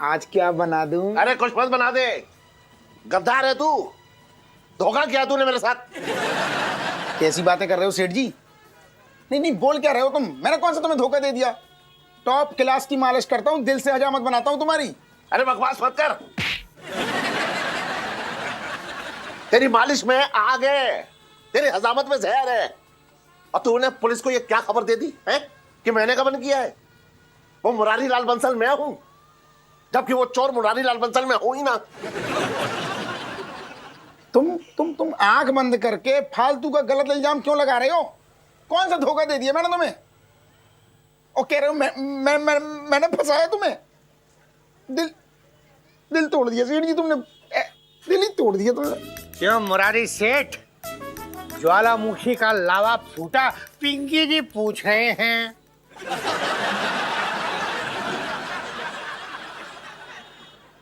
आज क्या बना दूं? अरे कुछ मत बना दे, गद्दार है तू। धोखा किया तूने मेरे साथ। कैसी बातें कर रहे हो सेठ जी? नहीं नहीं, बोल क्या रहे हो तुम? मैंने कौन सा तुम्हें धोखा दे दिया? टॉप क्लास की मालिश करता हूँ, दिल से हजामत बनाता हूँ तुम्हारी। अरे बकवास मत कर। तेरी मालिश में आग है, तेरी हजामत में जहर है। और तूने पुलिस को ये क्या खबर दे दी है कि मैंने कबन किया है? वो मुरारी लाल बंसल मैं हूं, जबकि वो चोर मुरारी लाल बंसल में हूं ही ना। तुम आंख बंद करके फालतू का गलत इल्जाम क्यों लगा रहे हो? कौन सा धोखा दे दिया मैंने तुम्हें? और कह रहे हो मैंने फंसाया तुम्हें? दिल तोड़ दिया सेठ जी तुमने, दिल ही तोड़ दिया तुमने। क्यों मुरारी सेठ, ज्वालामुखी का लावा फूटा? पिंकी जी पूछ रहे हैं।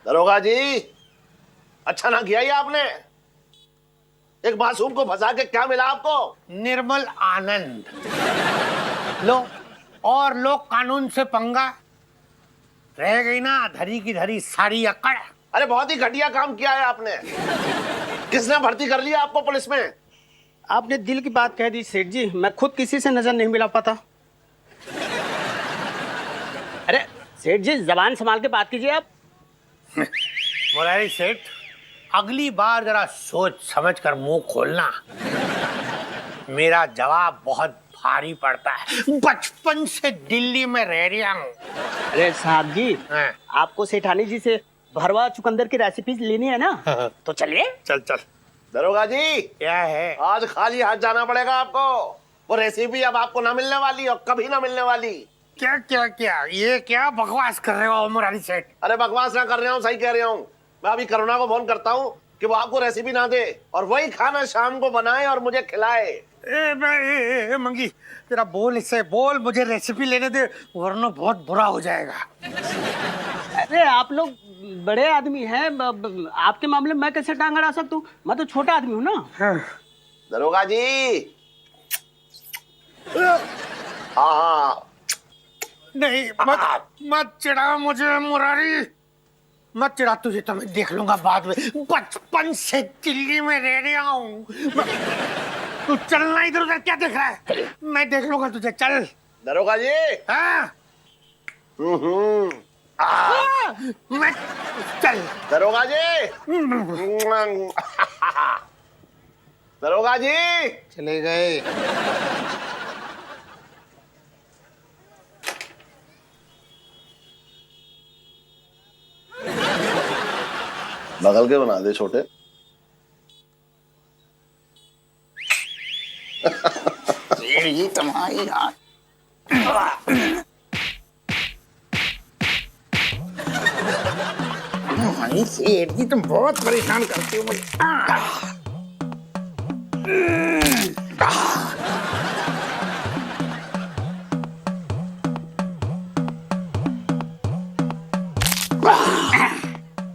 दरोगा जी, अच्छा ना किया ये आपने। एक मासूम को फंसा के क्या मिला आपको? निर्मल आनंद। लो, और लो कानून से पंगा। रह गई ना धरी की धरी सारी अकड़। अरे बहुत ही घटिया काम किया है आपने। किसने भर्ती कर लिया आपको पुलिस में? आपने दिल की बात कह दी सेठ जी, मैं खुद किसी से नजर नहीं मिला पाता। अरे सेठ जी, जबान संभाल के बात कीजिए आप। मुरारी सेठ, अगली बार जरा सोच समझ कर मुंह खोलना। मेरा जवाब बहुत भारी पड़ता है, बचपन से दिल्ली में रह रहा हूँ। अरे साहब जी, हाँ। आपको सेठानी जी से भरवा चुकंदर की रेसिपीज लेनी है ना? तो चलिए। चल चल। दरोगा जी, क्या है? आज खाली हाथ जाना पड़ेगा आपको। वो रेसिपी अब आपको ना मिलने वाली और कभी ना मिलने वाली। क्या क्या क्या, ये क्या बकवास कर रहे हो मुरारी सेठ? अरे बकवास ना कर रहा हूँ, सही कह रहा हूँ। मैं अभी करुणा को फोन करता हूँ कि वो आपको रेसिपी ना दे और वही खाना शाम को बनाए और मुझे खिलाए। ए मंगी, तेरा बोल इससे बोल, मुझे रेसिपी लेने दे, वरना बहुत बुरा हो जाएगा। अरे आप लोग बड़े आदमी हैं, आपके मामले में मैं कैसे टांग अड़ा सकता हूँ? मैं तो छोटा आदमी हूँ ना। हाँ। दरोगा जी, हाँ नहीं, मत चिढ़ा मुझे मुरारी, मत चिढ़ा। तुझे तो मैं देख लूंगा बाद में। बचपन से दिल्ली में रह रहा हूँ। तू चलना, इधर उधर क्या देख रहा है? मैं देख लूंगा तुझे, चल। दरोगा जी। हाँ? मैं चल। दरोगा जी। दरोगा जी चले गए। बगल के बना दे छोटे। ये तुम्हारी हाथ। सेठ जी, तुम बहुत परेशान करते हो मुझे।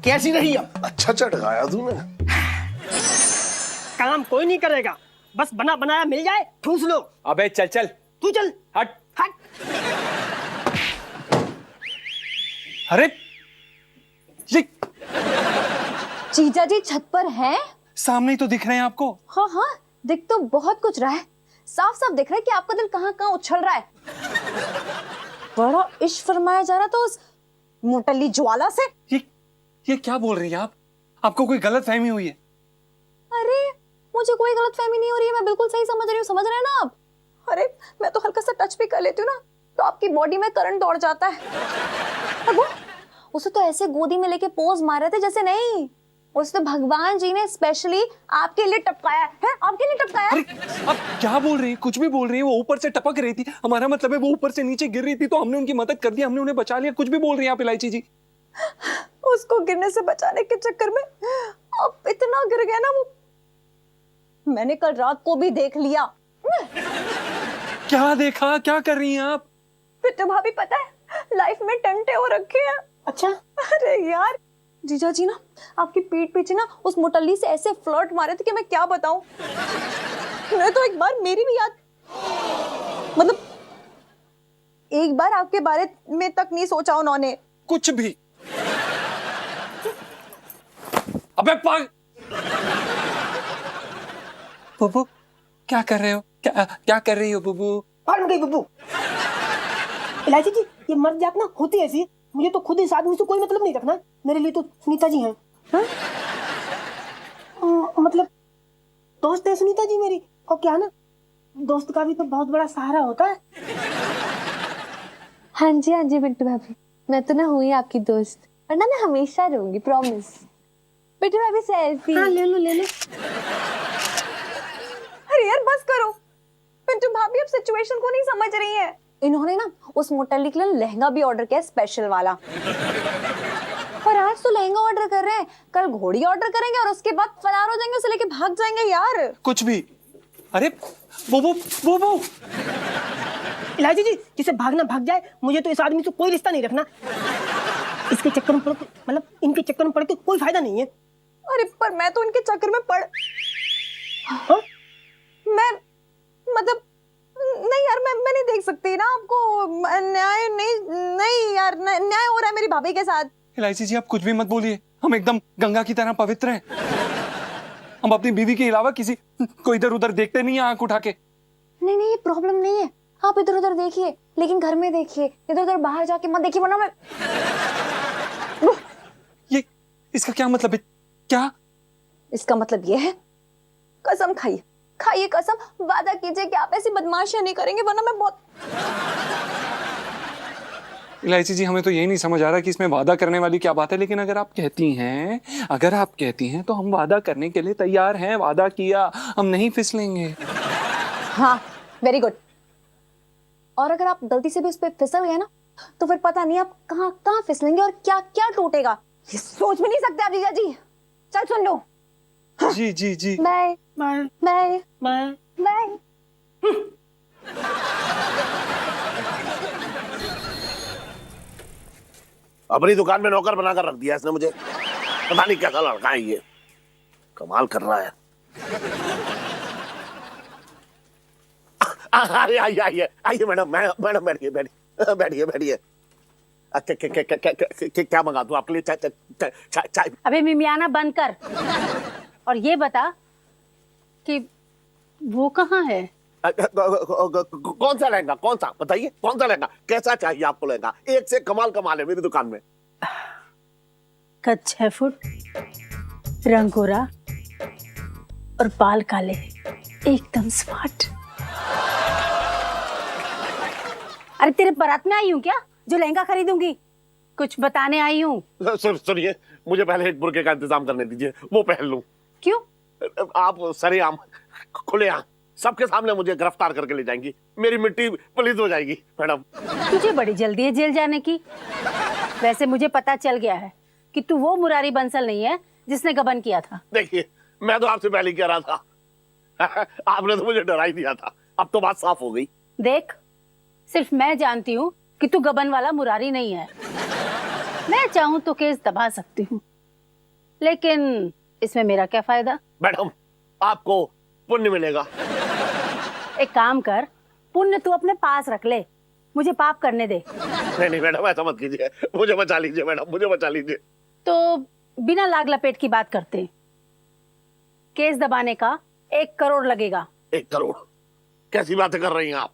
कैसी रही अब? अच्छा चटकाया तूने। काम कोई नहीं करेगा, बस बना बनाया मिल जाए ठूस लो। अबे चल चल, तू चल। हट। हट। अरे ये जीजा जी छत पर हैं? सामने ही तो दिख रहे हैं आपको। हाँ हाँ, दिख तो बहुत कुछ रहा है। साफ साफ दिख रहा है कि आपका दिल कहाँ कहाँ उछल रहा है। बड़ा इश्क फरमाया जा रहा था उस मोटली ज्वाला से। ये क्या बोल रही हैं आप? आपको कोई गलत फहमी हुई है? अरे मुझे कोई गलत फहमी नहीं हो रही है, मैं बिल्कुल सही समझ रही हूँ। समझ रहे हैं ना आप? अरे मैं तो हल्का सा टच भी कर लेती हूँ ना तो आपकी बॉडी में करंट दौड़ जाता है। और वो उसे तो ऐसे गोदी में लेके पोज मार रहे थे जैसे नहीं, उसे तो भगवान जी ने स्पेशली आपके लिए टपकाया है। आपके लिए टपकाया। अरे आप क्या बोल रही हैं? कुछ भी बोल रही हैं। वो ऊपर से टपक रही थी, हमारा मतलब है वो ऊपर से नीचे गिर रही थी तो हमने उनकी मदद कर दी, हमने उन्हें बचा लिया। कुछ भी बोल रही हैं आप इलायची जी। उसको गिरने से बचाने के चक्कर में अब इतना गिर गया ना वो, मैंने कल रात को भी देख लिया। क्या देखा? क्या कर रही हैं आप? फिर तो भाभी पता है लाइफ में टंटे हो रखे हैं। अच्छा? अरे यार जीजा जी ना आपकी पीठ पीछे ना उस मोटल्ली से ऐसे फ्लर्ट मारे थे कि मैं क्या बताऊं। मैं तो एक बार मेरी भी याद, मतलब एक बार आपके बारे में तक नहीं सोचा उन्होंने। कुछ भी। अबे पाग बुबू, क्या कर रहे हो? क्या कर रही हो बुबू? फाड़ गई बब्बू। इलायची जी, ये मर्द जात ना होती ऐसी है। मुझे तो खुद इस आदमी से कोई मतलब नहीं रखना। मेरे लिए तो सुनीता जी हैं। हाँ? मतलब दोस्त है सुनीता जी मेरी। और क्या ना, दोस्त का भी तो बहुत बड़ा सहारा होता है। हाँ जी बिट्टू भाभी, मैं तो ना हुई आपकी दोस्त, वरना मैं हमेशा रहूंगी, प्रॉमिस। बिट्टू भाभी सेल्फी। हाँ ले लो ले लो। अरे यार बस करो, पिंटू भाभी अब सिचुएशन को नहीं समझ रही है। इन्होंने ना उस मोटली के लिए लहंगा भी ऑर्डर किया, स्पेशल वाला। पर आज तो लहंगा ऑर्डर कर रहे हैं, कल घोड़ी ऑर्डर करेंगे और उसके बाद फरार हो जाएंगे, उसे लेके भाग जाएंगे यार। कुछ भी। अरे बुबू बुबू, इलायची जी, जिसे भागना भाग जाए, मुझे तो इस आदमी से कोई रिश्ता नहीं रखना। इसके चक्कर में पड़ के, मतलब इनके चक्कर में पड़ के कोई फायदा नहीं है। अरे पर मैं तो इनके चक्कर में पड़ हाँ? मैं मतलब नहीं यार, मैं नहीं देख सकती ना आपको। न्याय नहीं यार, न्याय हो रहा है मेरी भाभी के साथ। इलायची जी, आप कुछ भी मत बोलिए। हम एकदम गंगा की तरह पवित्र हैं। हम अपनी बीवी के अलावा किसी को इधर उधर देखते नहीं है आंख उठा के। नहीं ये प्रॉब्लम नहीं है, आप इधर उधर देखिए, लेकिन घर में देखिए, इधर उधर बाहर जाके मत देखिए, वरना मैं ये इसका क्या मतलब है? क्या? इसका मतलब ये है, कसम खाइए खाइए कसम, वादा कीजिए कि आप ऐसी बदमाशियां नहीं करेंगे, वरना मैं बहुत। इलायची जी, हमें तो यही नहीं समझ आ रहा कि इसमें वादा करने वाली क्या बात है, लेकिन अगर आप कहती हैं तो हम वादा करने के लिए तैयार हैं। वादा किया, हम नहीं फिसलेंगे। हाँ वेरी गुड। और अगर आप गलती से भी उस पर फिसल गए ना, तो फिर पता नहीं आप कहाँ कहाँ फिसलेंगे और क्या क्या टूटेगा, ये सोच भी नहीं सकते आप जीजा जी। चल सुन लो। जी जी जी। Bye bye bye bye. Bye. अपनी दुकान में नौकर बनाकर रख दिया इसने मुझे। पता नहीं कैसा लड़का है ये, कमाल कर रहा है। आइए आइए आइए आइए मैडम, मैडम बैठिए बैठिए बैठिए बैठिए। क्या मंगा दूं आपके लिए? चाय चाय चाय चाय। अबे मिमियाना बंद कर और ये बता कि वो कहाँ है? कौन सा लहंगा? कौन सा बताइए, कौन सा लहंगा? कैसा चाहिए आपको लहंगा? एक से कमाल कमाल है मेरी दुकान में। कद 6 फुट, रंग गोरा और बाल काले, एकदम स्मार्ट। अरे तेरे बारात में आई हूँ क्या जो लहंगा खरीदूंगी? कुछ बताने आई हूँ। सुनिए, मुझे पहले एक बुर्के का इंतजाम करने दीजिए, वो पहन लूं। क्यों? आप सरेआम खुलेआम सबके सामने मुझे गिरफ्तार करके ले जाएंगी, मेरी मिट्टी पुलिस हो जाएगी मैडम। तुझे बड़ी जल्दी है जेल जाने की। वैसे मुझे पता चल गया है कि तू वो मुरारी बंसल नहीं है जिसने गबन किया था। देखिए, मैं तो आपसे पहले कह रहा था। आपने तो मुझे डरा ही दिया था, अब तो बात साफ हो गई। देख, सिर्फ मैं जानती हूँ कि तू गबन वाला मुरारी नहीं है। मैं चाहूं तो केस दबा सकती हूँ, लेकिन इसमें मेरा क्या फायदा? मैडम, आपको पुण्य मिलेगा। एक काम कर, पुण्य तू अपने पास रख ले, मुझे पाप करने दे। नहीं मैडम, ऐसा मत कीजिए, मुझे बचा लीजिए मैडम, मुझे बचा लीजिए। तो बिना लाग लपेट की बात करते हैं। केस दबाने का 1 करोड़ लगेगा। 1 करोड़? कैसी बातें कर रही हैं आप?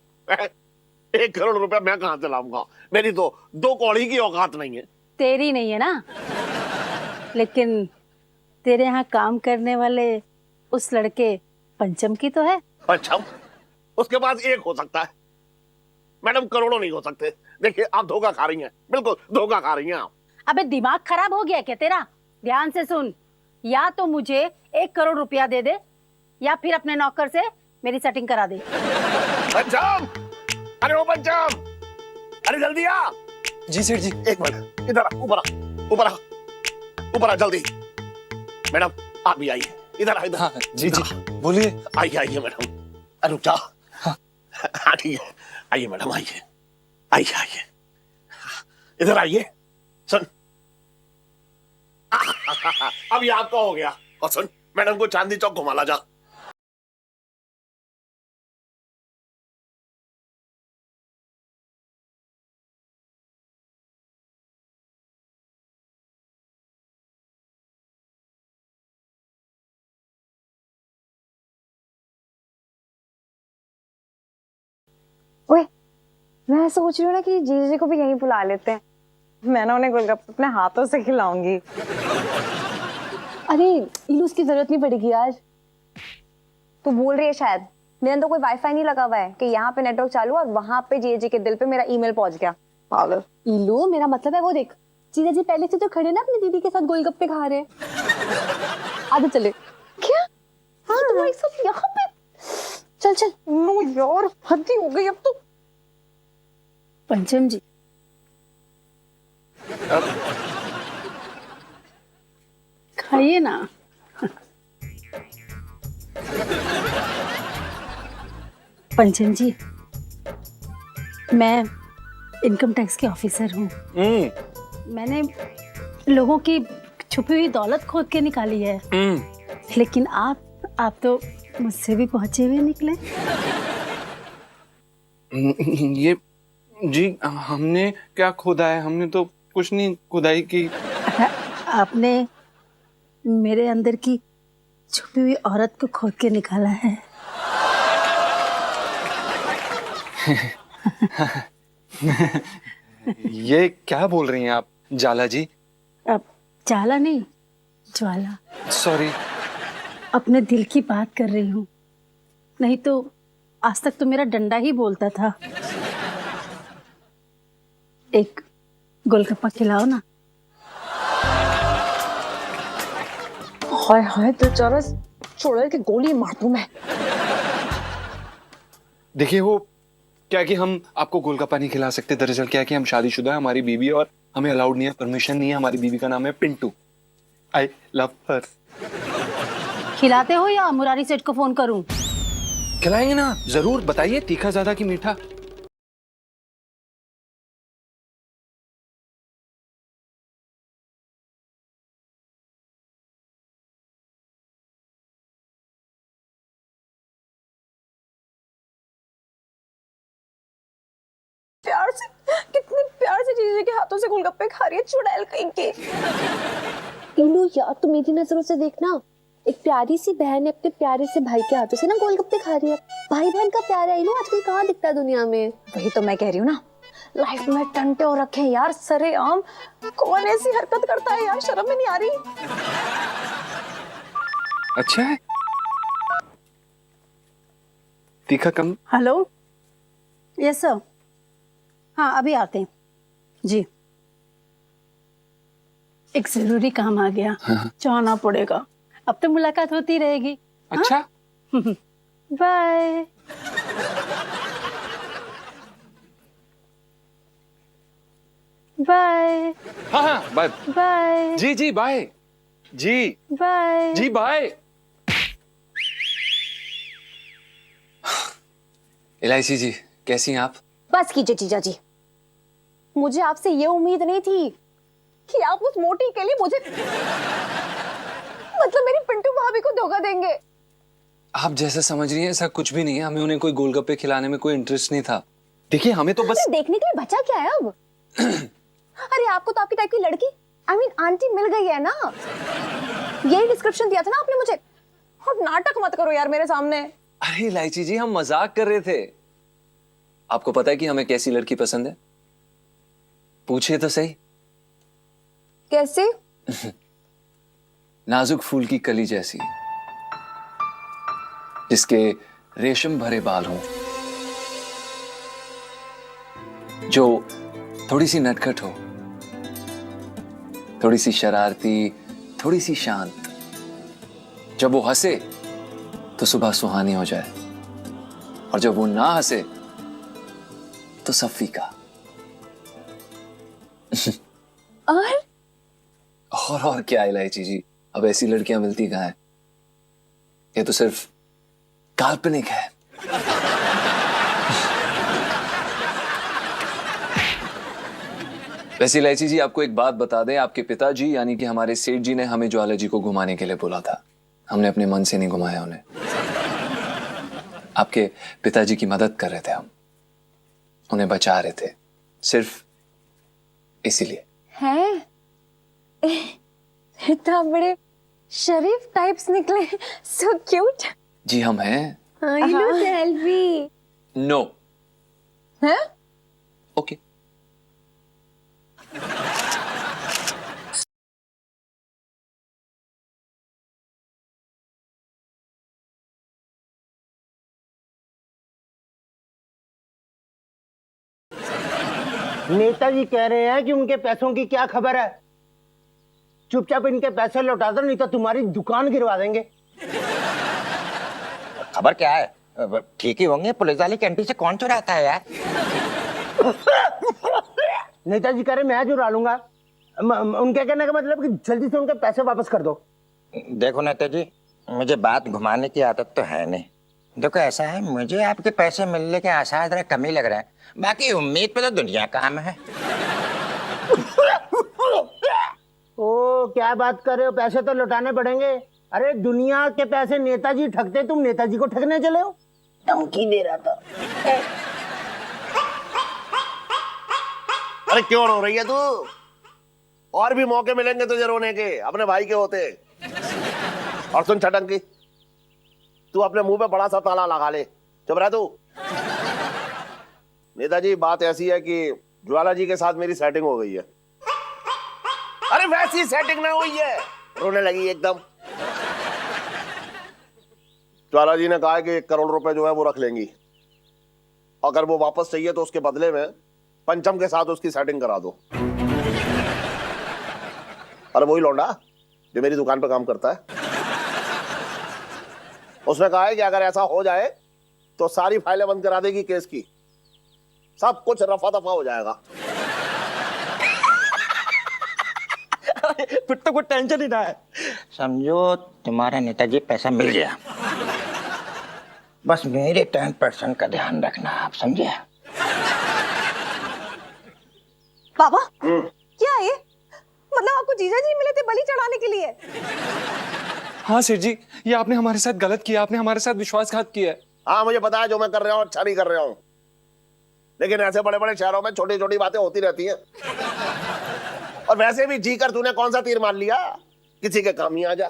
1 करोड़ रुपया मैं कहां से लाऊंगा? मेरी तो 2 कौड़ी की औकात नहीं है। तेरी नहीं है ना, लेकिन तेरे यहाँ काम करने वाले उस लड़के पंचम की तो है। पंचम? उसके पास 1 हो सकता है मैडम, करोड़ों नहीं हो सकते। देखिए, आप धोखा खा रही हैं, बिल्कुल धोखा खा रही हैं आप। अबे दिमाग खराब हो गया क्या तेरा? ध्यान से सुन, या तो मुझे 1 करोड़ रुपया दे दे, या फिर अपने नौकर से मेरी सेटिंग करा दे। पंचम! अरे ओ पंचम! अरे जल्दी आ! जी सेठ जी। 1 मिनट, इधर आ, ऊपर आ, ऊपर आ, ऊपर आ जल्दी। मैडम, आप भी आइए, इधर आ, इधर। हाँ जी जी, बोलिए। आइए आइए मैडम। अरे रुक जा। हाँ ठीक है, आइए मैडम, आइए आइए आइए, इधर आइए। सुन, अब ये आपका हो गया। और सुन, मैडम को चांदनी चौक घुमा ला जा। मैं सोच रही हूँ ना कि जीजी को भी यहीं बुला लेते हैं। मैं ना उन्हें गोलगप्पे अपने हाथों से खिलाऊंगी। अरे इलू, उसकी जरूरत नहीं पड़ेगी यार। तू बोल रही है शायद, मेरे अंदर कोई वाईफाई नहीं लगा हुआ है कि यहाँ पे नेटवर्क चालू और वहां पे जीजी के दिल पे मेरा ईमेल पहुंच गया। पागल। इलू, मेरा मतलब है वो देख, जीजा जी पहले से तो खड़े ना अपनी दीदी के साथ गोलगप्पे खा रहे हैं। आगे चले क्या? हाँ तुम्हारी सब यहाँ पे। चल चल। नो यार, हद ही हो गई अब तो। पंचम जी, खाइए ना। पंचम जी, मैं इनकम टैक्स के ऑफिसर हूँ। मैंने लोगों की छुपी हुई दौलत खोद के निकाली है। लेकिन आप तो मुझसे भी पहुंचे हुए निकले। ये जी, हमने क्या खोदा है? हमने तो कुछ नहीं खुदाई की। आपने मेरे अंदर की छुपी हुई औरत को खोद के निकाला है। ये क्या बोल रही हैं आप जाला जी? अब जाला नहीं, ज्वाला। सॉरी। अपने दिल की बात कर रही हूँ, नहीं तो आज तक तो मेरा डंडा ही बोलता था। एक गोलगप्पा खिलाओ ना। हाय हाय, तो चरस छोड़ के गोली मार दूं मैं। देखिए, वो क्या कि हम आपको गोलगप्पा नहीं खिला सकते। दरअसल क्या है कि हम शादीशुदा है, हमारी बीवी, और हमें अलाउड नहीं है, परमिशन नहीं है। हमारी बीवी का नाम है पिंटू। आई लव हर। खिलाते हो या मुरारी सेठ को फोन करूं? खिलाएंगे ना, जरूर। बताइए, तीखा ज्यादा कि मीठा? प्यार से, कितने प्यार से जीजी के हाथों से गोलगप्पे खा रही है, चुड़ैल कहीं की। इलू यार, तू मेरी नजरों से देखना, एक प्यारी सी बहन अपने प्यारे से भाई के हाथों से ना गोलगप्पे खा रही है। भाई बहन का प्यार है इलू, आजकल कहाँ दिखता है दुनिया में। वही तो मैं कह रही हूँ ना, लाइफ में टंटे हो रखे हैं यार, सरेआम। कौन ऐसी हरकत करता है यार, शर्म में नहीं आ रही? अच्छा है, तीखा कम। Hello, yes sir. हाँ, अभी आते हैं जी। एक जरूरी काम आ गया, जाना पड़ेगा। अब तो मुलाकात होती रहेगी। अच्छा। बाय। बाय। हाँ हाँ, बाय। बाय। जी जी, बाय। जी बाय। जी, बाय। इलायची जी, कैसी हैं आप? बस कीजिए जीजा जी, मुझे आपसे ये उम्मीद नहीं थी कि आप उस मोटी के लिए मुझे, मतलब मेरी पिंटू भाभी को धोखा देंगे। आप जैसा समझ रही हैं ऐसा कुछ भी नहीं है। हमें उन्हें कोई गोलगप्पे खिलाने में कोई इंटरेस्ट नहीं था। देखिए, हमें तो बस देखने के लिए बचा क्या है अब? अरे आपको तो आपकी टाइप की लड़की, I mean, आंटी मिल गई है ना। यही डिस्क्रिप्शन दिया था ना आपने मुझे। और नाटक मत करो यार मेरे सामने। अरे इलायची जी, हम मजाक कर रहे थे। आपको पता है कि हमें कैसी लड़की पसंद है? पूछिए तो सही। कैसे? नाजुक फूल की कली जैसी, जिसके रेशम भरे बाल हों, जो थोड़ी सी नटखट हो, थोड़ी सी शरारती, थोड़ी सी शांत। जब वो हंसे तो सुबह सुहानी हो जाए, और जब वो ना हंसे तो सब फीका। और क्या इलायची जी, अब ऐसी लड़कियां मिलती कहां हैं? ये तो सिर्फ काल्पनिक है। वैसे इलायची जी, आपको एक बात बता दें, आपके पिताजी यानी कि हमारे सेठ जी ने हमें ज्वाला जी को घुमाने के लिए बोला था। हमने अपने मन से नहीं घुमाया उन्हें। आपके पिताजी की मदद कर रहे थे हम, उन्हें बचा रहे थे, सिर्फ इसीलिए। हैं? इतना बड़े शरीफ टाइप्स निकले, सो क्यूट। जी हम हैं। सेल्फी। नो। हैं? ओके। नेताजी कह रहे हैं कि उनके पैसों की क्या खबर है। चुपचाप इनके पैसे लौटा दो, नहीं तो तुम्हारी दुकान गिरवा देंगे। खबर क्या है? ठीक ही होंगे, पुलिस वाली कैंटीन से कौन चुराता है यार? नेताजी कह रहे मैं चुरा लूंगा। उनके कहने का मतलब कि जल्दी से उनके पैसे वापस कर दो। देखो नेताजी, मुझे बात घुमाने की आदत तो है नहीं। देखो ऐसा है, मुझे आपके पैसे मिलने के आसार जरा कम ही लग रहे हैं, बाकी उम्मीद पे तो दुनिया काम है। ओ क्या बात कर रहे हो, पैसे तो लौटाने पड़ेंगे। अरे दुनिया के पैसे नेताजी ठगते, तुम नेताजी को ठगने चले हो। धमकी दे रहा था। अरे क्यों रो रही है तू? और भी मौके मिलेंगे तुझे रोने के, अपने भाई के होते। और सुन छटंकी, तू अपने मुंह पे बड़ा सा ताला लगा ले, चुप रह तू। नेताजी बात ऐसी है कि ज्वाला जी के साथ मेरी सेटिंग हो गई है। अरे वैसी सेटिंग ना हुई है, रोने लगी एकदम। ज्वाला जी ने कहा है कि 1 करोड़ रुपए जो है वो रख लेंगी, अगर वो वापस चाहिए तो उसके बदले में पंचम के साथ उसकी सेटिंग करा दो। अरे वही लौंडा जो मेरी दुकान पर काम करता है। उसने कहा है कि अगर ऐसा हो जाए तो सारी फाइलें बंद करा देगी केस की, सब कुछ रफा दफा हो जाएगा। फिर तो कोई टेंशन ही ना है। समझो तुम्हारा नेताजी पैसा मिल गया, बस मेरे 10% का ध्यान रखना, आप समझे? पापा क्या है ये? मतलब आपको जीजा जी मिले थे बलि चढ़ाने के लिए? हाँ सेठ जी, ये आपने हमारे साथ गलत किया, आपने हमारे साथ विश्वासघात किया है। हाँ मुझे पता है जो मैं कर रहा हूँ अच्छा नहीं कर रहा हूँ, लेकिन ऐसे बड़े बड़े शहरों में छोटी छोटी बातें होती रहती हैं। और वैसे भी जी कर तूने कौन सा तीर मार लिया, किसी के काम ही आ जा।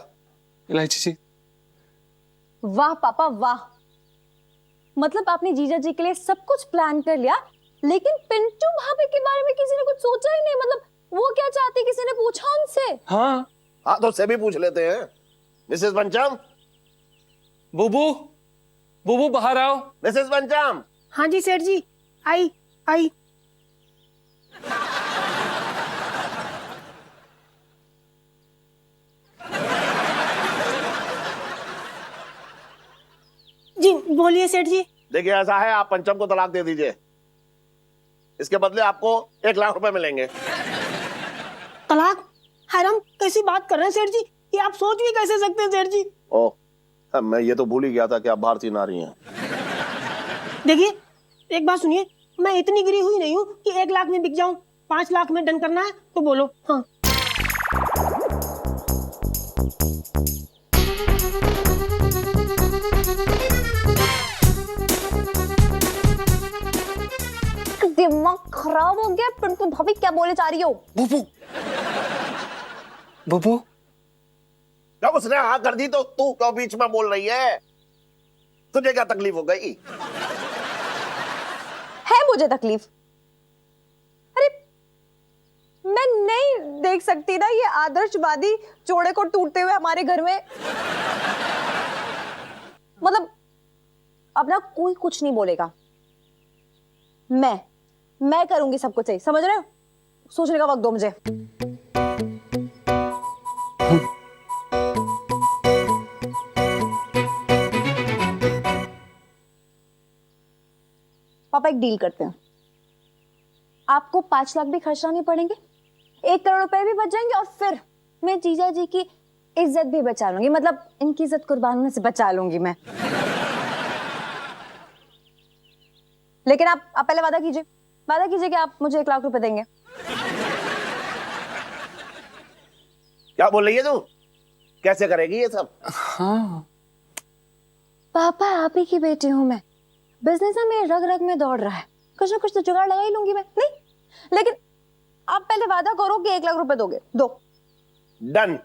इलायची जी, वाह पापा वाह, मतलब आपने जीजा जी के लिए सब कुछ प्लान कर लिया, लेकिन पिंटू भाभी के बारे में किसी ने कुछ सोचा ही नहीं। मतलब वो क्या चाहती, किसी ने पूछा उनसे? हाँ हाँ तो उससे भी पूछ लेते हैं। मिसेस पंचम, बुबू, बुबू बाहर आओ। मिसेस पंचम। हाँ जी सेठ जी, आई आई। जी बोलिए सेठ जी। देखिए ऐसा है, आप पंचम को तलाक दे दीजिए, इसके बदले आपको 1 लाख रुपए मिलेंगे। तलाक? हराम कैसी बात कर रहे हैं सेठ जी, ये आप सोच भी कैसे सकते हैं सेठ जी? ओह मैं ये तो भूल ही गया था कि आप भारतीय नारी हैं। देखिए एक बात सुनिए, मैं इतनी गिरी हुई नहीं हूँ कि 1 लाख में बिक जाऊं। 5 लाख में डन करना है तो बोलो। हाँ दिमाग खराब हो गया। पिंटू भाभी क्या बोले जा रही हो? बुबू, बुबू, जब उसने हाँ कर दी तो तू क्यों बीच में बोल रही है? तुझे क्या तकलीफ हो गई? है मुझे तकलीफ? अरे मैं नहीं देख सकती ना ये आदर्शवादी जोड़े को टूटते हुए हमारे घर में। मतलब अब ना कोई कुछ नहीं बोलेगा, मैं करूंगी सब कुछ सही, समझ रहे हो? सोचने का वक्त दो मुझे। पापा एक डील करते हैं, आपको 5 लाख भी खर्चना नहीं पड़ेंगे, 1 करोड़ रुपए भी बच जाएंगे, और फिर मैं जीजा जी की इज्जत भी बचा लूंगी। मतलब इनकी इज्जत कुर्बान होने से बचा लूंगी मैं। लेकिन आप पहले वादा कीजिए कि आप मुझे 1 लाख रुपए देंगे। क्या बोल रही है तू? कैसे करेगी ये सब? हाँ पापा आप ही की बेटी हूं मैं, बिजनेस में मेरे रग रग में दौड़ रहा है, कुछ ना कुछ तो जुगाड़ लगा ही लूंगी मैं। नहीं लेकिन आप पहले वादा करो कि 1 लाख रुपए दोगे। दो। डन।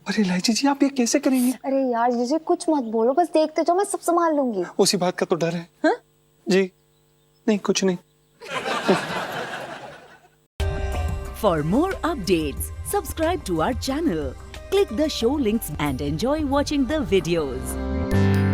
अरे इलायची जी, आप ये कैसे करेंगे? अरे यार जीजे कुछ मत बोलो, बस देखते जाओ, मैं सब संभाल लूंगी। उसी बात का तो डर है। हाँ? जी नहीं, कुछ नहीं। For more updates, subscribe to our channel, click the show links and enjoy watching the videos.